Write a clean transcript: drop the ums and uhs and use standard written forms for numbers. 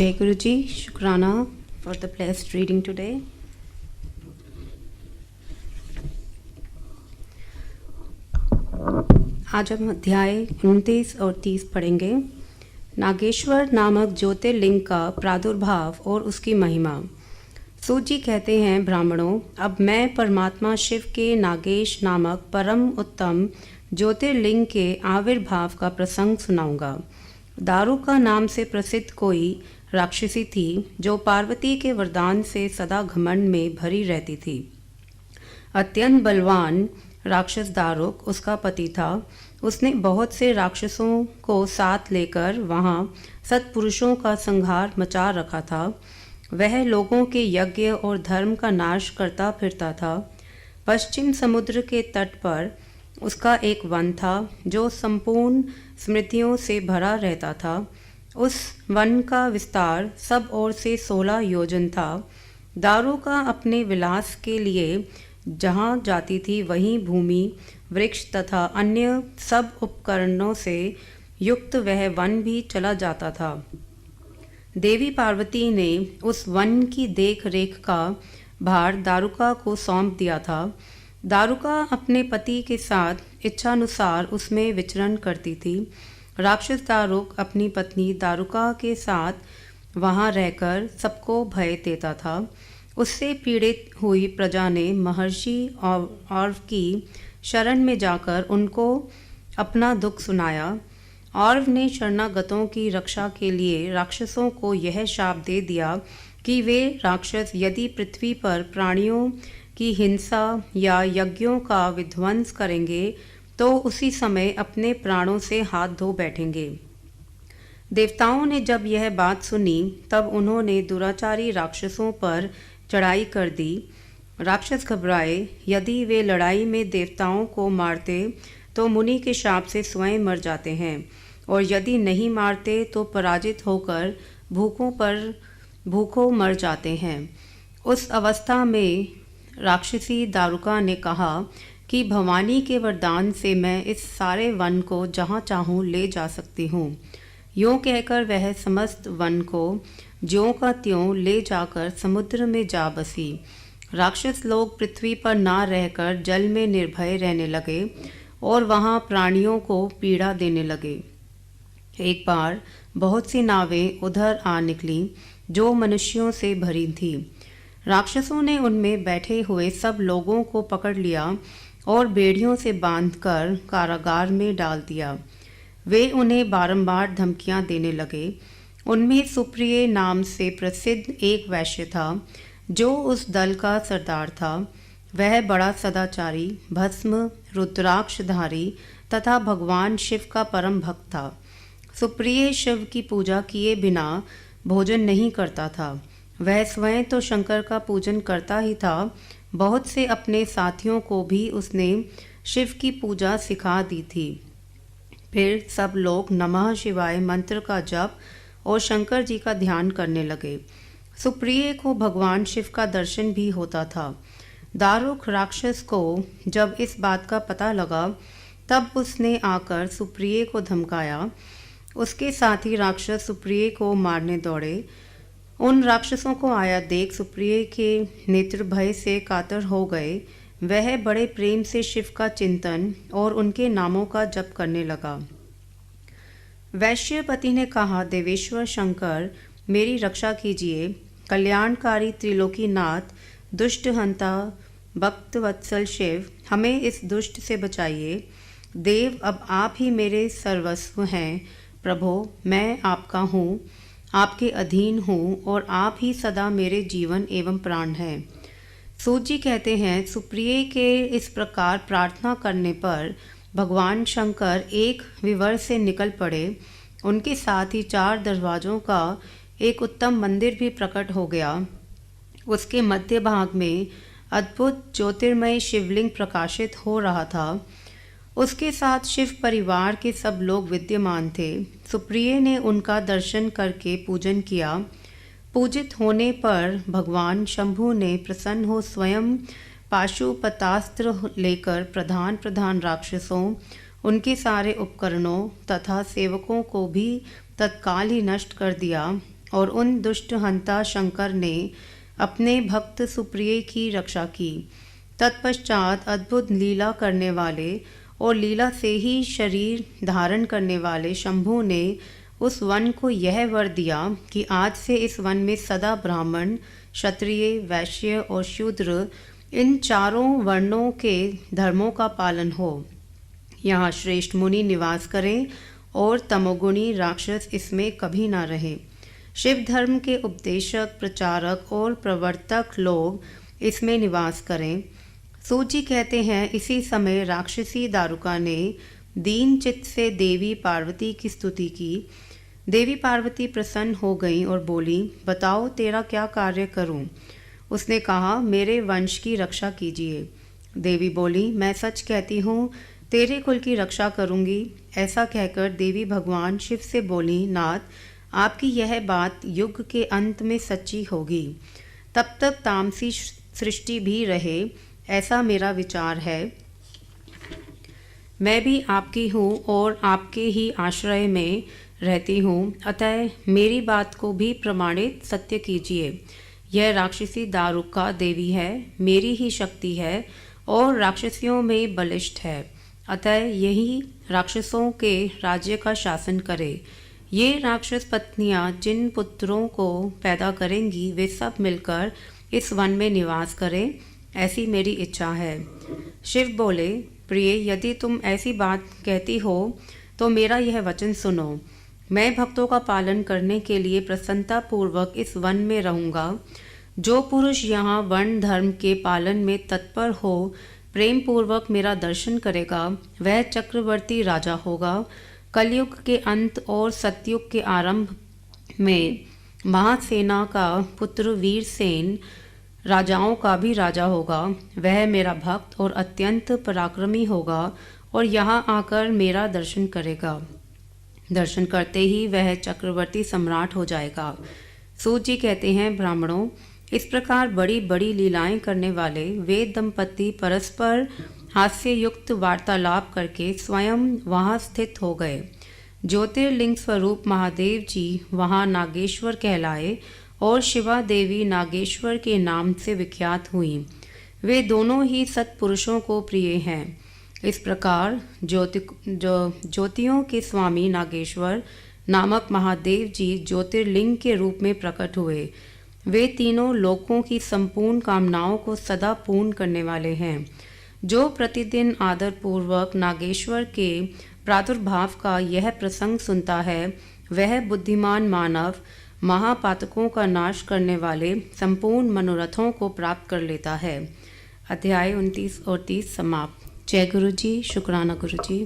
Jai Guruji, Shukrana for the blessed reading today. आज हम अध्याय 29 और 30 पढ़ेंगे। नागेश्वर नामक ज्योतिर्लिंग का प्रादुर्भाव और उसकी महिमा। सूत जी कहते हैं, ब्राह्मणों, अब मैं परमात्मा शिव के नागेश नामक परम उत्तम ज्योतिर्लिंग के आविर्भाव का प्रसंग सुनाऊंगा। दारुका नाम से प्रसिद्ध कोई राक्षसी थी जो पार्वती के वरदान से सदा घमंड में भरी रहती थी। अत्यंत बलवान राक्षस दारुक उसका पति था। उसने बहुत से राक्षसों को साथ लेकर वहां सत्पुरुषों का संहार मचा रखा था। वह लोगों के यज्ञ और धर्म का नाश करता फिरता था। पश्चिम समुद्र के तट पर उसका एक वन था जो संपूर्ण स्मृतियों से भरा रहता था। उस वन का विस्तार सब ओर से 16 योजन था। दारुका अपने विलास के लिए जहाँ जाती थी वहीं भूमि, वृक्ष तथा अन्य सब उपकरणों से युक्त वह वन भी चला जाता था। देवी पार्वती ने उस वन की देख रेख का भार दारुका को सौंप दिया था। दारुका अपने पति के साथ इच्छानुसार उसमें विचरण करती थी। राक्षस दारुक अपनी पत्नी दारुका के साथ वहां रहकर सबको भय देता था। उससे पीड़ित हुई प्रजा ने महर्षि और की शरण में जाकर उनको अपना दुख सुनाया। औरव ने शरणागतों की रक्षा के लिए राक्षसों को यह शाप दे दिया कि वे राक्षस यदि पृथ्वी पर प्राणियों की हिंसा या यज्ञों का विध्वंस करेंगे तो उसी समय अपने प्राणों से हाथ धो बैठेंगे। देवताओं ने जब यह बात सुनी तब उन्होंने दुराचारी राक्षसों पर चढ़ाई कर दी। राक्षस घबराए। यदि वे लड़ाई में देवताओं को मारते तो मुनि के शाप से स्वयं मर जाते हैं, और यदि नहीं मारते तो पराजित होकर भूखों मर जाते हैं। उस अवस्था में राक्षसी दारुका ने कहा कि भवानी के वरदान से मैं इस सारे वन को जहाँ चाहूँ ले जा सकती हूँ। यूँ कहकर वह समस्त वन को ज्यों का त्यों ले जाकर समुद्र में जा बसी। राक्षस लोग पृथ्वी पर ना रहकर जल में निर्भय रहने लगे और वहाँ प्राणियों को पीड़ा देने लगे। एक बार बहुत सी नावें उधर आ निकलीं जो मनुष्यों से भरी थीं। राक्षसों ने उनमें बैठे हुए सब लोगों को पकड़ लिया और बेड़ियों से बांधकर कारागार में डाल दिया। वे उन्हें बारंबार धमकियां देने लगे। उनमें सुप्रिय नाम से प्रसिद्ध एक वैश्य था जो उस दल का सरदार था। वह बड़ा सदाचारी, भस्म, रुद्राक्षधारी तथा भगवान शिव का परम भक्त था। सुप्रिय शिव की पूजा किए बिना भोजन नहीं करता था। वह स्वयं तो शंकर का पूजन करता ही था, बहुत से अपने साथियों को भी उसने शिव की पूजा सिखा दी थी। फिर सब लोग नमः शिवाय मंत्र का जप और शंकर जी का ध्यान करने लगे। सुप्रिय को भगवान शिव का दर्शन भी होता था। दारुक राक्षस को जब इस बात का पता लगा तब उसने आकर सुप्रिय को धमकाया। उसके साथी राक्षस सुप्रिय को मारने दौड़े। उन राक्षसों को आया देख सुप्रिय के नेत्र भय से कातर हो गए। वह बड़े प्रेम से शिव का चिंतन और उनके नामों का जप करने लगा। वैश्यपति ने कहा, देवेश्वर शंकर, मेरी रक्षा कीजिए। कल्याणकारी त्रिलोकीनाथ, दुष्ट हंता भक्त वत्सल शिव, हमें इस दुष्ट से बचाइए। देव, अब आप ही मेरे सर्वस्व हैं। प्रभो, मैं आपका हूँ, आपके अधीन हूँ और आप ही सदा मेरे जीवन एवं प्राण हैं। सूत जी कहते हैं, सुप्रिय के इस प्रकार प्रार्थना करने पर भगवान शंकर एक विवर से निकल पड़े। उनके साथ ही 4 दरवाजों का एक उत्तम मंदिर भी प्रकट हो गया। उसके मध्य भाग में अद्भुत ज्योतिर्मय शिवलिंग प्रकाशित हो रहा था। उसके साथ शिव परिवार के सब लोग विद्यमान थे। सुप्रिय ने उनका दर्शन करके पूजन किया। पूजित होने पर भगवान शंभु ने प्रसन्न हो स्वयं पाशुपतास्त्र लेकर प्रधान राक्षसों, उनके सारे उपकरणों तथा सेवकों को भी तत्काल ही नष्ट कर दिया और उन दुष्ट हंता शंकर ने अपने भक्त सुप्रिय की रक्षा की। तत्पश्चात अद्भुत लीला करने वाले और लीला से ही शरीर धारण करने वाले शंभु ने उस वन को यह वर दिया कि आज से इस वन में सदा ब्राह्मण, क्षत्रिय, वैश्य और शूद्र इन चारों वर्णों के धर्मों का पालन हो। यहाँ श्रेष्ठ मुनि निवास करें और तमोगुणी राक्षस इसमें कभी ना रहे। शिव धर्म के उपदेशक, प्रचारक और प्रवर्तक लोग इसमें निवास करें। सूत जी कहते हैं, इसी समय राक्षसी दारुका ने दीन चित्त से देवी पार्वती की स्तुति की। देवी पार्वती प्रसन्न हो गईं और बोली, बताओ तेरा क्या कार्य करूं? उसने कहा, मेरे वंश की रक्षा कीजिए। देवी बोली, मैं सच कहती हूँ, तेरे कुल की रक्षा करूँगी। ऐसा कहकर देवी भगवान शिव से बोली, नाथ, आपकी यह बात युग के अंत में सच्ची होगी। तब तक तामसी सृष्टि भी रहे, ऐसा मेरा विचार है। मैं भी आपकी हूँ और आपके ही आश्रय में रहती हूँ, अतः मेरी बात को भी प्रमाणित सत्य कीजिए। यह राक्षसी दारुका देवी है, मेरी ही शक्ति है और राक्षसियों में बलिष्ठ है, अतः यही राक्षसों के राज्य का शासन करे। ये राक्षस पत्नियां जिन पुत्रों को पैदा करेंगी वे सब मिलकर इस वन में निवास करें, ऐसी मेरी इच्छा है। शिव बोले, प्रिय, यदि तुम ऐसी बात कहती हो तो मेरा यह वचन सुनो। मैं भक्तों का पालन करने के लिए प्रसन्नता पूर्वक इस वन में रहूँगा। जो पुरुष यहाँ वर्ण धर्म के पालन में तत्पर हो, प्रेम पूर्वक मेरा दर्शन करेगा, वह चक्रवर्ती राजा होगा। कलयुग के अंत और सतयुग के आरंभ में महासेना का पुत्र वीरसेन राजाओं का भी राजा होगा। वह मेरा भक्त और अत्यंत पराक्रमी होगा और यहाँ आकर मेरा दर्शन करेगा। दर्शन करते ही वह चक्रवर्ती सम्राट हो जाएगा। सूत जी कहते हैं, ब्राह्मणों, इस प्रकार बड़ी बड़ी लीलाएं करने वाले वे दंपति परस्पर हास्य युक्त वार्तालाप करके स्वयं वहां स्थित हो गए। ज्योतिर्लिंग स्वरूप महादेव जी वहां नागेश्वर कहलाए और शिवा देवी नागेश्वर के नाम से विख्यात हुई। वे दोनों ही सत्पुरुषों को प्रिय हैं। इस प्रकार ज्योतियों के स्वामी नागेश्वर नामक महादेव जी ज्योतिर्लिंग के रूप में प्रकट हुए। वे तीनों लोकों की संपूर्ण कामनाओं को सदा पूर्ण करने वाले हैं। जो प्रतिदिन आदरपूर्वक नागेश्वर के प्रादुर्भाव का यह प्रसंग सुनता है, वह बुद्धिमान मानव महापातकों का नाश करने वाले संपूर्ण मनोरथों को प्राप्त कर लेता है। अध्याय 29 और 30 समाप्त। जय गुरु जी, शुक्राना गुरु जी।